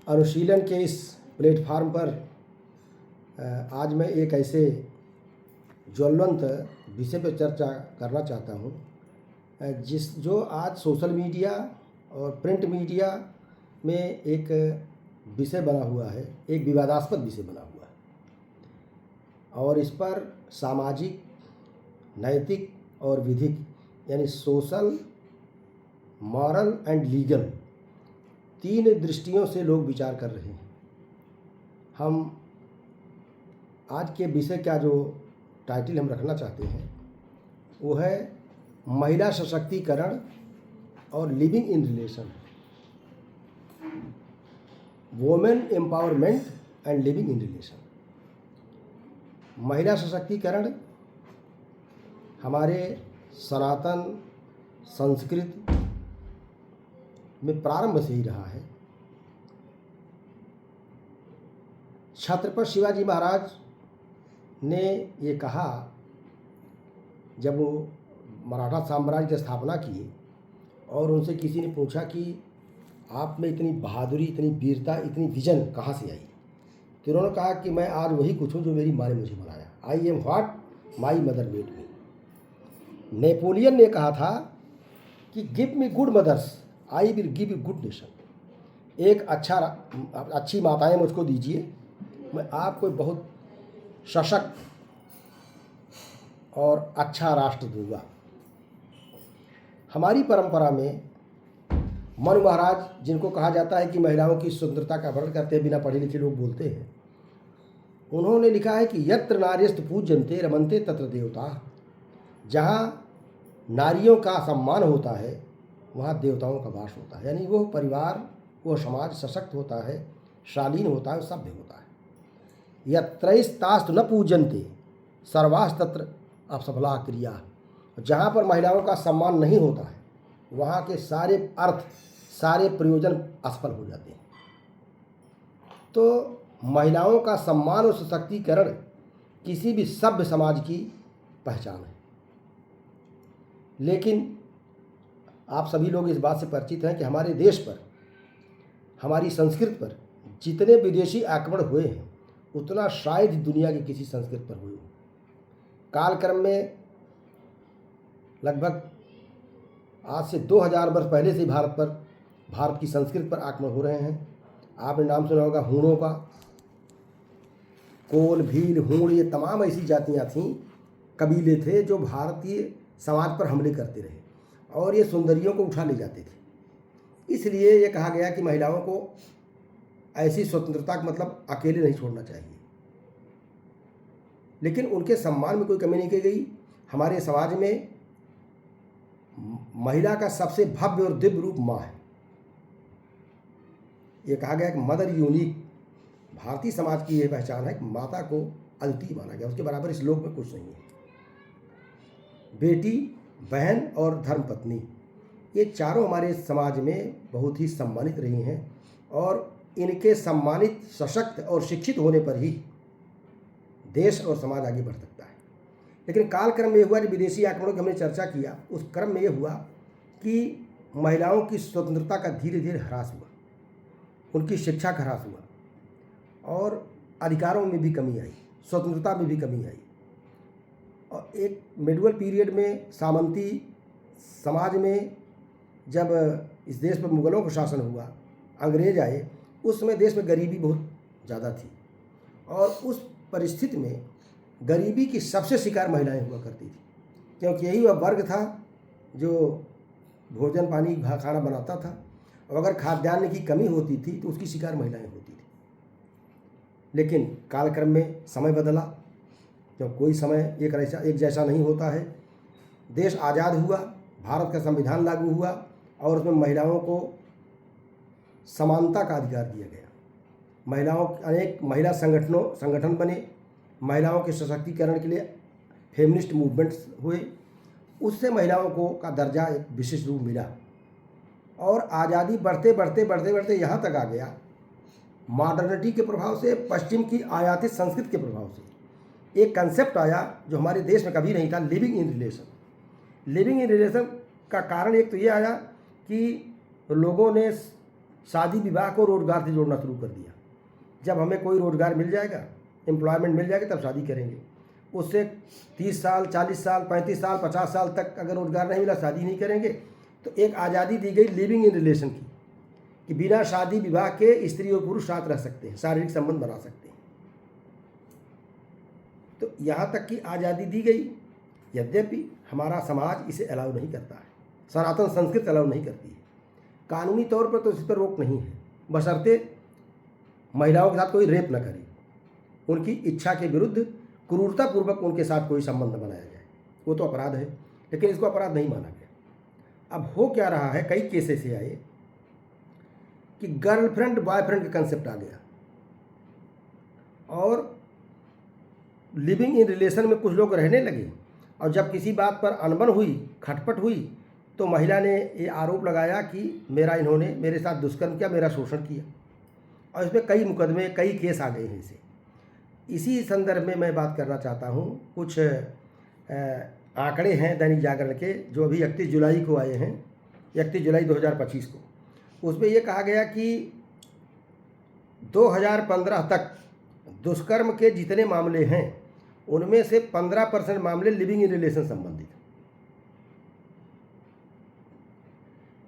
अनुशीलन के इस प्लेटफार्म पर आज मैं एक ऐसे ज्वलंत विषय पर चर्चा करना चाहता हूँ जो आज सोशल मीडिया और प्रिंट मीडिया में एक विषय बना हुआ है, एक विवादास्पद विषय बना हुआ है। और इस पर सामाजिक, नैतिक और विधिक यानी सोशल, मॉरल एंड लीगल 3 दृष्टियों से लोग विचार कर रहे हैं। हम आज के विषय का जो टाइटल हम रखना चाहते हैं वो है महिला सशक्तिकरण और living in relation, women empowerment and living in relation. महिला सशक्तिकरण हमारे सनातन संस्कृत में प्रारंभ से ही रहा है। छत्रपति शिवाजी महाराज ने ये कहा जब वो मराठा साम्राज्य की स्थापना की और उनसे किसी ने पूछा कि आप में इतनी बहादुरी, इतनी वीरता, इतनी विजन कहाँ से आई, तो उन्होंने कहा कि मैं आज वही कुछ हूँ जो मेरी माँ ने मुझे बनाया। I am what my mother made me. Napoleon ने कहा था कि give me good mothers, I will give you good nation. एक अच्छी माताएं मुझको दीजिए, मैं आपको बहुत सशक्त और अच्छा राष्ट्र दूंगा। हमारी परंपरा में मनु महाराज, जिनको कहा जाता है कि महिलाओं की स्वतंत्रता का वर्णन करते हैं, बिना पढ़े लिखे लोग बोलते हैं, उन्होंने लिखा है कि यत्र नार्यस्त पूज्यन्ते रमन्ते तत्र देवता। जहाँ नारियों का सम्मान होता है वहाँ देवताओं का वास होता है। यानी वो परिवार, वो समाज सशक्त होता है, शालीन होता है, सभ्य होता है। यत्रैस्तास्तु न पूज्यन्ते सर्वास् तत्र असफला क्रिया। जहाँ पर महिलाओं का सम्मान नहीं होता है वहाँ के सारे अर्थ, सारे प्रयोजन असफल हो जाते हैं। तो महिलाओं का सम्मान और सशक्तिकरण किसी भी सभ्य समाज की पहचान है। लेकिन आप सभी लोग इस बात से परिचित हैं कि हमारे देश पर, हमारी संस्कृति पर जितने विदेशी आक्रमण हुए हैं उतना शायद दुनिया की किसी संस्कृति पर हुए हो। कालक्रम में लगभग आज से 2000 वर्ष पहले से भारत की संस्कृति पर आक्रमण हो रहे हैं। आपने नाम सुना होगा हूणों का। कोल, भील, हूण, ये तमाम ऐसी जातियां थीं, कबीले थे जो भारतीय समाज पर हमले करते रहे और ये सुंदरियों को उठा ले जाते थे। इसलिए ये कहा गया कि महिलाओं को ऐसी स्वतंत्रता का मतलब अकेले नहीं छोड़ना चाहिए। लेकिन उनके सम्मान में कोई कमी नहीं की गई। हमारे समाज में महिला का सबसे भव्य और दिव्य रूप माँ है। ये कहा गया कि मदर यूनिक, भारतीय समाज की यह पहचान है कि माता को अद्वितीय माना गया, उसके बराबर इस लोक में कुछ नहीं है। बेटी, बहन और धर्मपत्नी, ये चारों हमारे समाज में बहुत ही सम्मानित रही हैं और इनके सम्मानित, सशक्त और शिक्षित होने पर ही देश और समाज आगे बढ़ सकता है। लेकिन कालक्रम में यह हुआ, जब विदेशी आक्रमणों की हमने चर्चा किया, उस क्रम में यह हुआ कि महिलाओं की स्वतंत्रता का धीरे धीरे ह्रास हुआ, उनकी शिक्षा का ह्रास हुआ और अधिकारों में भी कमी आई, स्वतंत्रता में भी कमी आई। और एक मिडवल पीरियड में, सामंती समाज में, जब इस देश पर मुग़लों का शासन हुआ, अंग्रेज आए, उस समय देश में गरीबी बहुत ज़्यादा थी और उस परिस्थिति में गरीबी की सबसे शिकार महिलाएं हुआ करती थी, क्योंकि यही वह वर्ग था जो भोजन पानी खाना बनाता था और अगर खाद्यान्न की कमी होती थी तो उसकी शिकार महिलाएं होती थी। लेकिन कालक्रम में समय बदला, तो कोई समय एक जैसा नहीं होता है। देश आज़ाद हुआ, भारत का संविधान लागू हुआ और उसमें महिलाओं को समानता का अधिकार दिया गया। अनेक महिला संगठन बने, महिलाओं के सशक्तिकरण के लिए फेमिनिस्ट मूवमेंट्स हुए, उससे महिलाओं को का दर्जा एक विशेष रूप मिला और आज़ादी बढ़ते यहाँ तक आ गया, मॉडर्निटी के प्रभाव से, पश्चिम की आयातित संस्कृति के प्रभाव से एक कंसेप्ट आया जो हमारे देश में कभी नहीं था, living in relation. Living in relation का कारण एक तो ये आया कि लोगों ने शादी विवाह को रोज़गार से जोड़ना शुरू कर दिया। जब हमें कोई रोज़गार मिल जाएगा, एम्प्लॉयमेंट मिल जाएगा, तब शादी करेंगे। उससे 30 साल, 40 साल, 35 साल, 50 साल तक अगर रोज़गार नहीं मिला, शादी नहीं करेंगे। तो एक आज़ादी दी गई लिविंग इन रिलेशन की, कि बिना शादी विवाह के स्त्री और पुरुष साथ रह सकते हैं, शारीरिक संबंध बना सकते हैं। तो यहाँ तक की आज़ादी दी गई। यद्यपि हमारा समाज इसे अलाउ नहीं करता है, सनातन संस्कृति अलाउ नहीं करती है। कानूनी तौर पर तो इस पर रोक नहीं है, बशर्ते महिलाओं के साथ कोई रेप न करे, उनकी इच्छा के विरुद्ध क्रूरतापूर्वक उनके साथ कोई संबंध बनाया जाए, वो तो अपराध है, लेकिन इसको अपराध नहीं माना गया। अब हो क्या रहा है, कई केसेस से आए कि गर्लफ्रेंड बॉयफ्रेंड का कंसेप्ट आ गया और लिविंग इन रिलेशन में कुछ लोग रहने लगे। और जब किसी बात पर अनबन हुई, खटपट हुई, तो महिला ने ये आरोप लगाया कि इन्होंने मेरे साथ दुष्कर्म किया, मेरा शोषण किया। और इसमें कई मुकदमे, कई केस आ गए हैं इसे। इसी संदर्भ में मैं बात करना चाहता हूँ। कुछ आंकड़े हैं दैनिक जागरण के, जो अभी 31 जुलाई को आए हैं, 31 जुलाई 2025 को। उसमें ये कहा गया कि 2015 तक दुष्कर्म के जितने मामले हैं, उनमें से 15% मामले लिविंग इन रिलेशन संबंधित।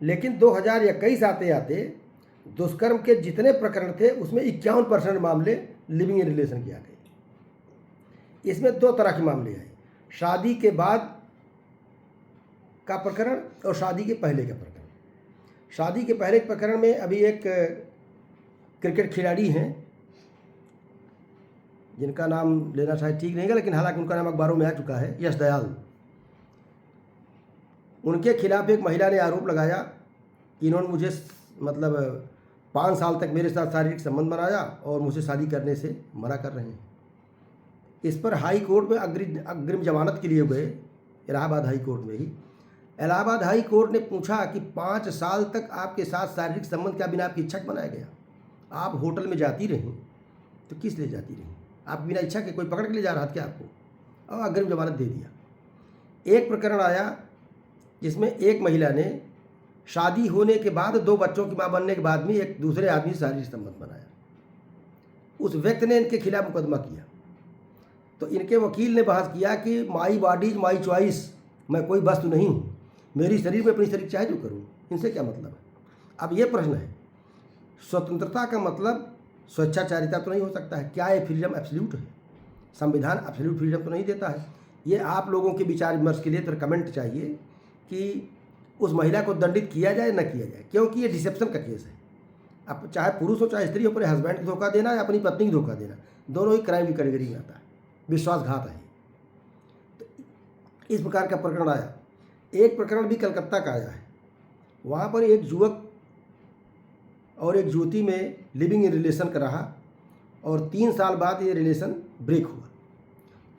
लेकिन 2021 आते आते दुष्कर्म के जितने प्रकरण थे, उसमें 51% मामले लिविंग इन रिलेशन के आ गए। इसमें दो तरह के मामले आए, शादी के बाद का प्रकरण और शादी के पहले का प्रकरण। शादी के पहले के प्रकरण में अभी एक क्रिकेट खिलाड़ी हैं, जिनका नाम लेना शायद ठीक नहीं है, लेकिन हालांकि उनका नाम अखबारों में आ चुका है, यश दयाल। उनके खिलाफ एक महिला ने आरोप लगाया कि इन्होंने मुझे 5 साल तक मेरे साथ शारीरिक संबंध बनाया और मुझे शादी करने से मना कर रहे हैं। इस पर हाई कोर्ट में अग्रिम जमानत के लिए गए, इलाहाबाद हाई कोर्ट में ही। इलाहाबाद हाई कोर्ट ने पूछा कि 5 साल तक आपके साथ शारीरिक संबंध क्या बिना आपकी इच्छा के बनाया गया? आप होटल में जाती रहीं तो किस लिए जाती रहीं? आप बिना इच्छा के, कोई पकड़ के ले जा रहा था क्या आपको? और अग्रिम जमानत दे दिया। एक प्रकरण आया जिसमें एक महिला ने शादी होने के बाद, 2 बच्चों की मां बनने के बाद भी एक दूसरे आदमी से शारीरिक संबंध बनाया। उस व्यक्ति ने इनके खिलाफ मुकदमा किया। तो इनके वकील ने बहस किया कि my body is my choice, मैं कोई वस्तु नहीं हूँ, मेरी शरीर में अपनी शरीर चाहे जो करूँ, इनसे क्या मतलब है? अब ये प्रश्न है, स्वतंत्रता का मतलब स्वेच्छाचारिता तो नहीं हो सकता है? क्या ये फ्रीडम एब्सोल्यूट है? संविधान एब्सोल्यूट फ्रीडम तो नहीं देता है। ये आप लोगों के विचार विमर्श के लिए तो कमेंट चाहिए कि उस महिला को दंडित किया जाए न किया जाए, क्योंकि ये डिसेप्शन का केस है। अब चाहे पुरुष हो चाहे स्त्री हो, अपने हस्बैंड को धोखा देना या अपनी पत्नी को धोखा देना, दोनों ही क्राइम की कैटेगरी में आता है, विश्वासघात है। तो इस प्रकार का प्रकरण आया। एक प्रकरण भी कलकत्ता का आया है, वहाँ पर एक युवक और एक युवती में लिविंग इन रिलेशन का रहा और 3 साल बाद ये रिलेशन ब्रेक हुआ।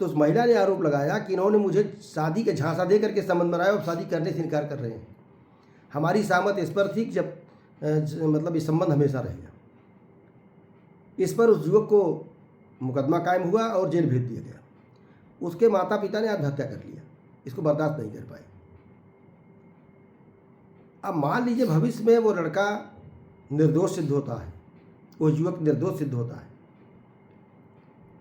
तो उस महिला ने आरोप लगाया कि इन्होंने मुझे शादी के झांसा दे करके संबंध बनाया और शादी करने से इनकार कर रहे हैं। हमारी सहमत इस पर थी कि जब ये संबंध हमेशा रहेगा। इस पर उस युवक को मुकदमा कायम हुआ और जेल भेज दिया गया। उसके माता पिता ने आत्महत्या कर लिया, इसको बर्दाश्त नहीं कर पाए। अब मान लीजिए भविष्य में वो लड़का निर्दोष सिद्ध होता है, वो युवक निर्दोष सिद्ध होता है,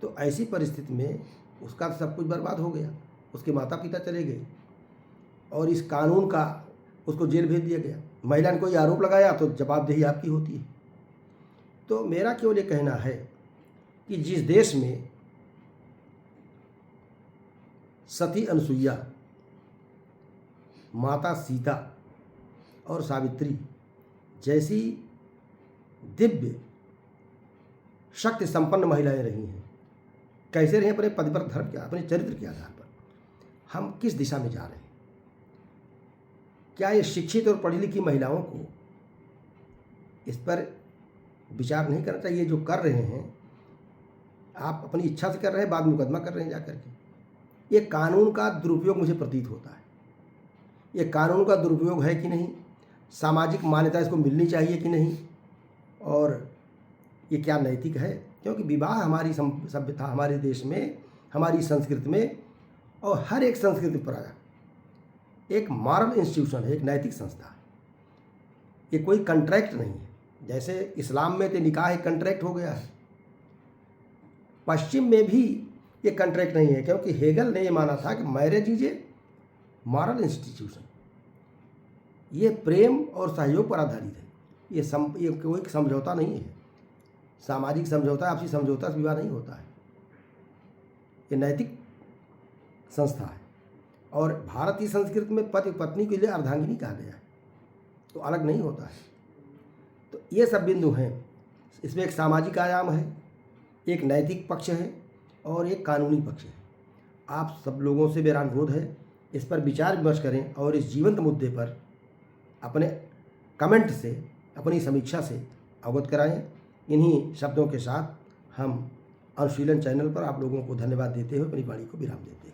तो ऐसी परिस्थिति में उसका सब कुछ बर्बाद हो गया, उसके माता पिता चले गए और इस कानून का उसको जेल भेज दिया गया। महिला ने कोई आरोप लगाया तो जवाबदेही आपकी होती है। तो मेरा केवल ये कहना है कि जिस देश में सती अनसुईया, माता सीता और सावित्री जैसी दिव्य शक्ति संपन्न महिलाएं रही हैं, कैसे रहे अपने पतिव्रत धर्म के, अपने चरित्र के आधार पर, हम किस दिशा में जा रहे हैं? क्या ये शिक्षित और पढ़ी लिखी महिलाओं को इस पर विचार नहीं करना चाहिए? जो कर रहे हैं आप अपनी इच्छा से कर रहे हैं, बाद में मुकदमा कर रहे हैं जाकर के। ये कानून का दुरुपयोग मुझे प्रतीत होता है। ये कानून का दुरुपयोग है कि नहीं? सामाजिक मान्यता इसको मिलनी चाहिए कि नहीं? और ये क्या नैतिक है? क्योंकि विवाह हमारी सभ्यता, हमारे देश में, हमारी संस्कृति में और हर एक संस्कृति पर एक मॉरल इंस्टीट्यूशन है, एक नैतिक संस्था है। ये कोई कॉन्ट्रैक्ट नहीं है, जैसे इस्लाम में तो निकाह एक कंट्रैक्ट हो गया है, पश्चिम में भी ये कंट्रैक्ट नहीं है, क्योंकि हेगल ने ये माना था कि marriage is a moral institution, ये प्रेम और सहयोग पर आधारित है। ये कोई समझौता नहीं है, सामाजिक समझौता, आपसी समझौता से विवाह नहीं होता है। ये नैतिक संस्था है। और भारतीय संस्कृति में पति पत्नी के लिए अर्धांगिनी कहा गया है, तो अलग नहीं होता है। तो ये सब बिंदु हैं। इसमें एक सामाजिक आयाम है, एक नैतिक पक्ष है और एक कानूनी पक्ष है। आप सब लोगों से मेरा अनुरोध है, इस पर विचार विमर्श करें और इस जीवंत मुद्दे पर अपने कमेंट से, अपनी समीक्षा से अवगत कराएं। इन्हीं शब्दों के साथ हम अनुशीलन चैनल पर आप लोगों को धन्यवाद देते हुए अपनी वाणी को विराम देते हैं।